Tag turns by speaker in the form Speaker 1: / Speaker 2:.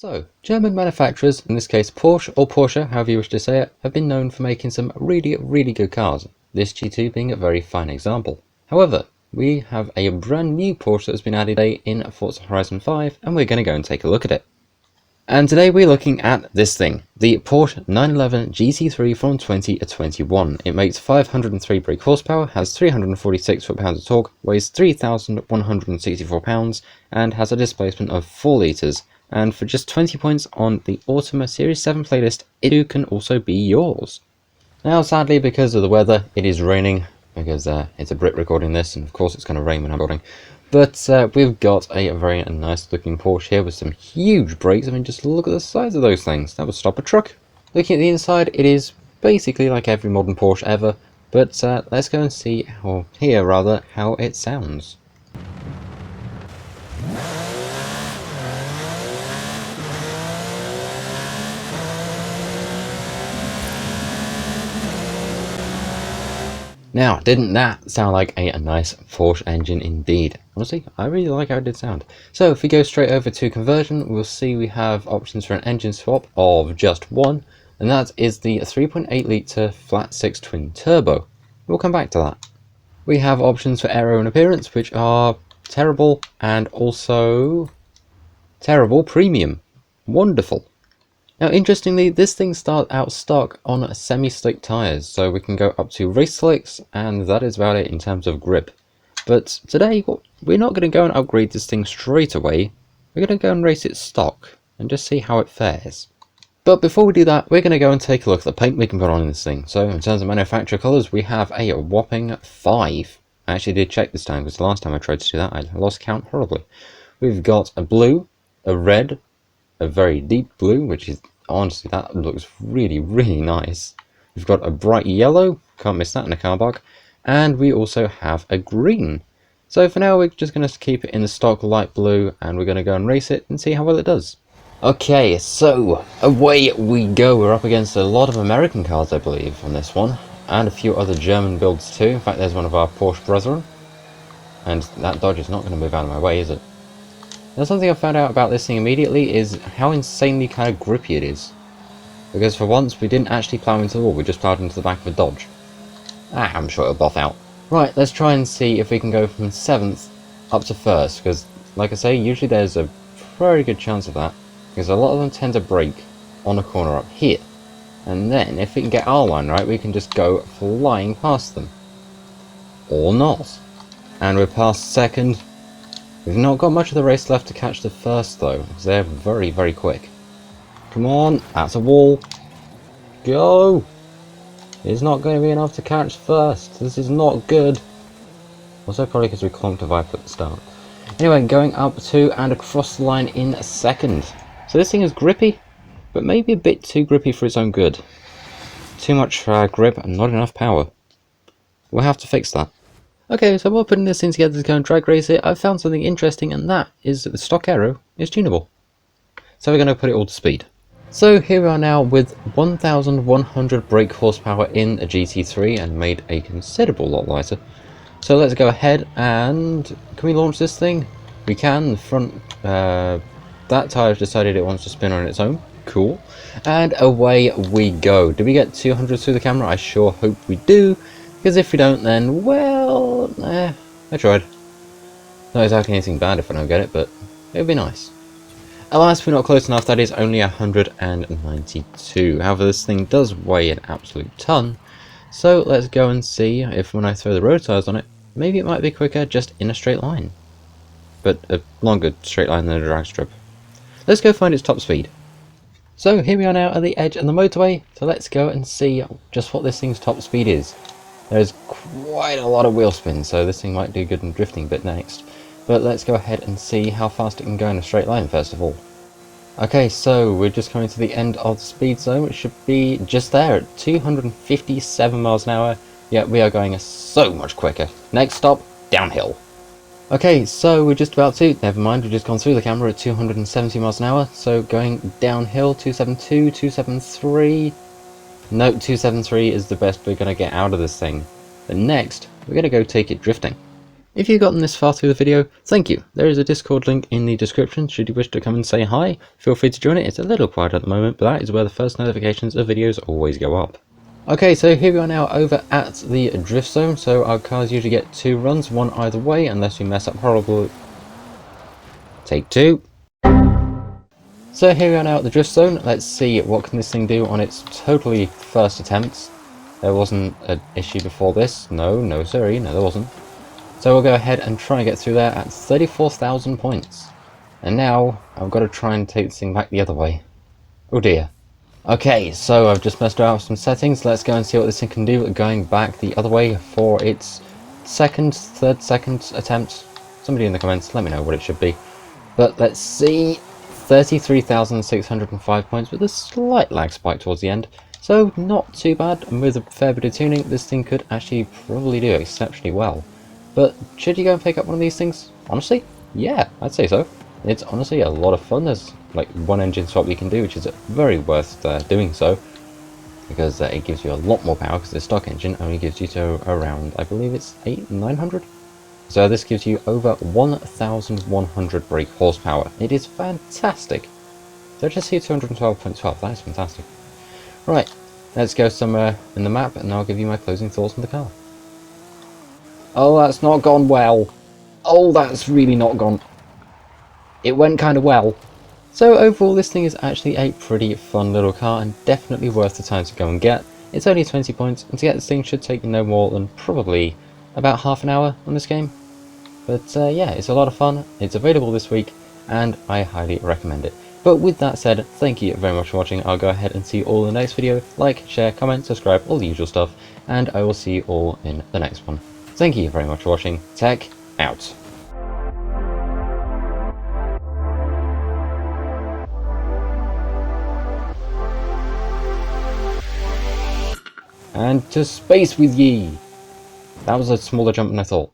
Speaker 1: So, German manufacturers, in this case Porsche or Porsche, however you wish to say it, have been known for making some really good cars, this GT being a very fine example. However, we have a brand new Porsche that has been added today in Forza Horizon 5, and we're going to go and take a look at it. And today we're looking at this thing, the Porsche 911 GT3 from 2021. It makes 503 brake horsepower, has 346 foot-pounds of torque, weighs 3,164 pounds, and has a displacement of 4 litres. And for just 20 points on the Autumn Series 7 playlist, it too can also be yours. Now, sadly, because of the weather, it is raining, because it's a Brit recording this, and of course it's going to rain when I'm recording. But we've got a very nice looking Porsche here with some huge brakes. I mean, just look at the size of those things. That would stop a truck. Looking at the inside, it is basically like every modern Porsche ever. But let's go and see, or hear rather, how it sounds. Now, didn't that sound like a nice Porsche engine indeed? Honestly, I really like how it did sound. So if we go straight over to conversion, we'll see we have options for an engine swap of just one, and that is the 3.8 litre flat 6 twin turbo. We'll come back to that. We have options for aero and appearance, which are terrible and also terrible premium. Wonderful. Now, interestingly, this thing starts out stock on semi-slick tyres, so we can go up to race slicks, and that is about it in terms of grip. But today, we're not going to go and upgrade this thing straight away. We're going to go and race it stock, and just see how it fares. But before we do that, we're going to go and take a look at the paint we can put on in this thing. So, in terms of manufacturer colours, we have a whopping 5. I actually did check this time, because the last time I tried to do that, I lost count horribly. We've got a blue, a red, a very deep blue, which is honestly, that looks really nice. We've got a bright yellow, can't miss that in a car park, and we also have a green. So for now, we're just going to keep it in the stock light blue, and we're going to go and race it and see how well it does. Okay, so away we go. We're up against a lot of American cars, I believe, on this one, and a few other German builds too. In fact, there's one of our Porsche brethren, and that Dodge is not going to move out of my way, is it? Now, something I found out about this thing immediately is how insanely kind of grippy it is. Because for once, we didn't actually plough into the wall, we just ploughed into the back of a Dodge. I'm sure it'll buff out. Right, let's try and see if we can go from 7th up to 1st, because, like I say, usually there's a very good chance of that, because a lot of them tend to brake on a corner up here. And then, if we can get our line right, we can just go flying past them. Or not. And we're past 2nd. We've not got much of the race left to catch the 1st though, because they're very quick. Come on, that's a wall. Go! It's not going to be enough to catch 1st. This is not good. Also probably because we clumped a Viper at the start. Anyway, going up to and across the line in 2nd. So this thing is grippy, but maybe a bit too grippy for its own good. Too much grip and not enough power. We'll have to fix that. Okay, so while putting this thing together to go and drag race it, I've found something interesting, and that is that the stock aero is tunable. So we're going to put it all to speed. So here we are now with 1,100 brake horsepower in a GT3 and made a considerable lot lighter. So let's go ahead and... can we launch this thing? We can. The front... that tyre's decided it wants to spin on its own. Cool. And away we go. Did we get 200 through the camera? I sure hope we do. Because if we don't, then, well, I tried. Not exactly anything bad if I don't get it, but it would be nice. Alas, we're not close enough. That is only 192. However, this thing does weigh an absolute ton. So let's go and see if when I throw the road tyres on it, maybe it might be quicker just in a straight line. But a longer straight line than a drag strip. Let's go find its top speed. So here we are now at the edge of the motorway. So let's go and see just what this thing's top speed is. There's quite a lot of wheel spin, so this thing might do good in drifting bit next. But let's go ahead and see how fast it can go in a straight line first of all. Okay, so we're just coming to the end of the speed zone, which should be just there at 257 miles an hour. Yet we are going so much quicker. Next stop, downhill. Okay, so we're just about to, never mind, we've just gone through the camera at 270 miles an hour. So going downhill, 272, 273... Note 273 is the best we're going to get out of this thing. But next, we're going to go take it drifting. If you've gotten this far through the video, thank you. There is a Discord link in the description. Should you wish to come and say hi, feel free to join it. It's a little quiet at the moment, but that is where the first notifications of videos always go up. Okay, so here we are now over at the drift zone. So our cars usually get 2 runs, one either way, unless we mess up horribly. Take 2. So here we are now at the drift zone. Let's see what can this thing do on its totally first attempt. There wasn't an issue before this. No sorry, no there wasn't. So we'll go ahead and try and get through there at 34,000 points. And now I've got to try and take this thing back the other way. Oh dear. Okay, so I've just messed around with some settings. Let's go and see what this thing can do going back the other way for its third second attempt. Somebody in the comments, let me know what it should be. But let's see, 33,605 points with a slight lag spike towards the end. So not too bad, and with a fair bit of tuning, this thing could actually probably do exceptionally well. But should you go and pick up one of these things? Honestly, yeah, I'd say so. It's honestly a lot of fun. There's like one engine swap you can do, which is very worth doing so, because it gives you a lot more power, because the stock engine only gives you to around, I believe it's 900. So this gives you over 1,100 brake horsepower. It is fantastic. So I just see 212.12, that is fantastic. Right, let's go somewhere in the map and I'll give you my closing thoughts on the car. Oh, that's not gone well. Oh, that's really not gone. It went kind of well. So overall, this thing is actually a pretty fun little car and definitely worth the time to go and get. It's only 20 points, and to get this thing should take you no more than probably about half an hour on this game. But yeah, it's a lot of fun. It's available this week, and I highly recommend it. But with that said, thank you very much for watching. I'll go ahead and see you all in the next video. Like, share, comment, subscribe, all the usual stuff, and I will see you all in the next one. Thank you very much for watching. Tech out. And to space with ye! That was a smaller jump than I thought.